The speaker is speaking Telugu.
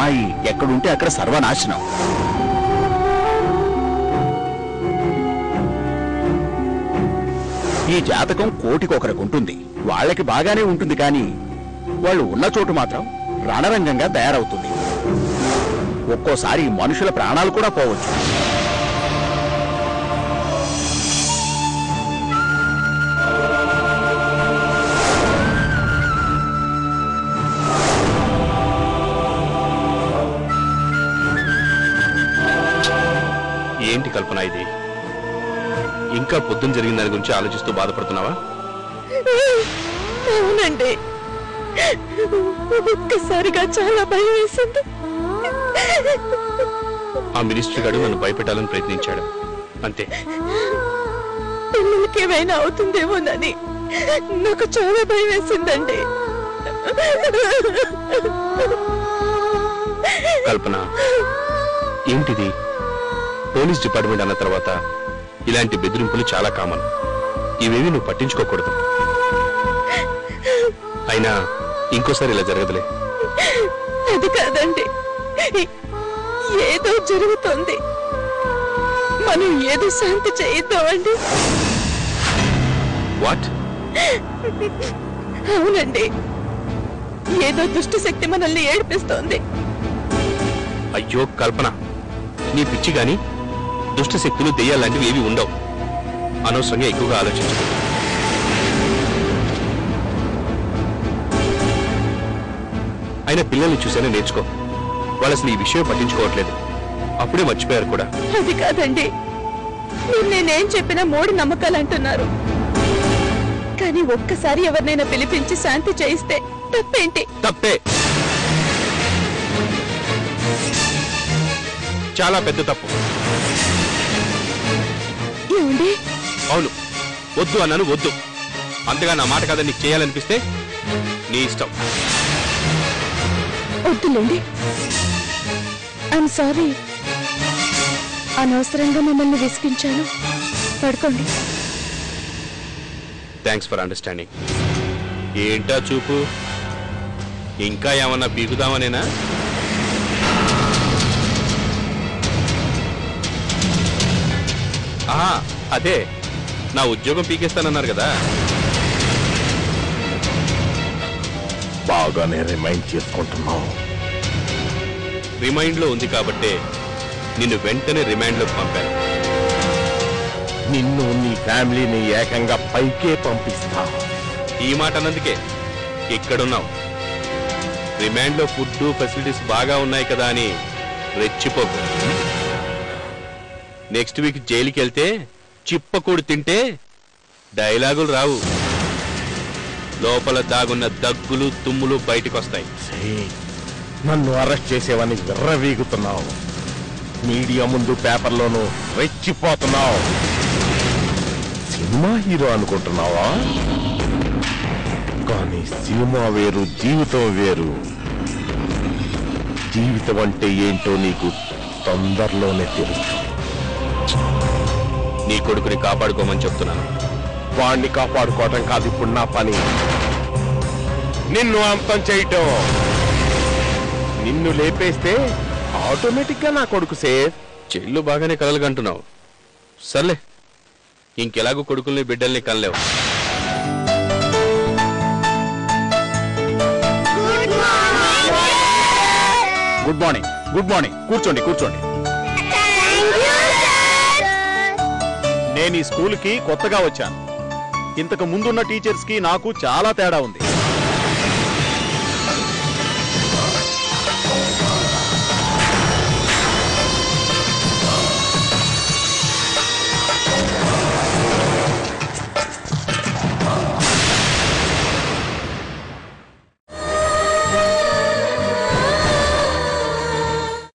అమ్మాయి ఎక్కడుంటే అక్కడ సర్వనాశనం. ఈ జాతకం కోటికొకరికి ఉంటుంది. వాళ్ళకి బాగానే ఉంటుంది, కానీ వాళ్ళు ఉన్న చోటు మాత్రం రణరంగంగా తయారవుతుంది. ఒక్కోసారి మనుషుల ప్రాణాలు కూడా పోవచ్చు. ఏంటి కల్పన ఇది? ఇంకా పొద్దున జరిగిన దాని గురించి ఆలోచిస్తూ బాధపడుతున్నావా? అవునండి, ఒక్కసారిగా చాలా భయం వేసింది. ఆ మినిస్టర్ గారు నన్ను భయపెట్టాలని ప్రయత్నించాడు, అంతే. పిల్లలకి ఏమైనా అవుతుందేమోనని నాకు చాలా భయం వేసిందండి. కల్పన, ఏంటిది? పోలీస్ డిపార్ట్మెంట్ అన్న తర్వాత ఇలాంటి బెదిరింపులు చాలా కామన్. ఇవేవి నువ్వు పట్టించుకోకూడదు. అయినా ఇంకోసారి ఇలా జరగదులే. అది కాదండి, ఏదో జరుగుతుంది. మనం ఏదో శాంతి చేయిద్దామండి. వాట్? అవునండి, ఏదో దుష్ట శక్తి మనల్ని ఏడిపిస్తోంది. అయ్యో కల్పన, నీ పిచ్చి గాని దుష్ట శక్తులు దెయ్యాలాంటివి ఏవి ఉండవు. అనవసరంగా ఎక్కువగా ఆలోచించు. అయినా పిల్లల్ని చూసేనే నేర్చుకో. వాళ్ళు అసలు ఈ విషయం పట్టించుకోవట్లేదు, అప్పుడే మర్చిపోయారు కూడా. అది కాదండి, మీరు నేనేం చెప్పినా మూఢ నమ్మకాలు అంటున్నారు. కానీ ఒక్కసారి ఎవరినైనా పిలిపించి శాంతి చేయిస్తే తప్పేంటి? తప్పే, చాలా పెద్ద తప్పు. ఏమండి? అవును, వద్దు అన్నాను, వద్దు. అంతగా నా మాట కాదని నీకు చేయాలనిపిస్తే నీ ఇష్టం. వద్దులేండి, ఐఎమ్ సారీ. అనవసరంగా మిమ్మల్ని విసిగించాను. పడుకోండి. Thanks for understanding. ఏంటా చూపు? ఇంకా ఏమన్నా పీకుదామనేనా? ఆహా, అదే, నా ఉద్యోగం పీకేస్తానన్నారు కదా. బాగానే రిమైండ్ చేసుకుంటున్నావు. రిమైండ్ లో ఉంది కాబట్టే నిన్ను వెంటనే రిమాండ్ లోకి పంపాను. నిన్ను నీ ఫ్యామిలీని ఏకంగా పైకే పంపిస్తా. ఈ మాట అన్నందుకే ఇక్కడున్నావు. రిమాండ్ లో ఫుడ్ ఫెసిలిటీస్ బాగా ఉన్నాయి కదా అని రెచ్చిపోకు. నెక్స్ట్ వీక్ జైలుకి వెళ్తే చిప్పకూడు తింటే డైలాగులు రావు. లోపల దాగున్న దగ్గులు తుమ్ములు బయటకు వస్తాయి. నన్ను అరెస్ట్ చేసేవని విర్రవీగుతున్నావు. మీడియా ముందు పేపర్లోనూ రెచ్చిపోతున్నావు. సినిమా హీరో అనుకుంటున్నావా? కానీ సినిమా వేరు, జీవితం వేరు. జీవితం అంటే ఏంటో నీకు తొందరలోనే తెలుసు. నీ కొడుకుని కాపాడుకోమని చెప్తున్నాను. వాణ్ణి కాపాడుకోవటం కాదు ఇప్పుడు నా పని. నిన్ను అంతం చేయటం. నిన్ను లేపేస్తే ఆటోమేటిక్ గా నా కొడుకు సేఫ్. చెల్లు బాగానే కలలుగంటున్నావు. సర్లే, ఇంకెలాగూ కొడుకుల్ని బిడ్డల్ని కనలేవు. Good morning. Good morning. కూర్చోండి, కూర్చోండి. నేను ఈ స్కూల్కి కొత్తగా వచ్చాను. ఇంతకు ముందున్న టీచర్స్ కి నాకు చాలా తేడా ఉంది.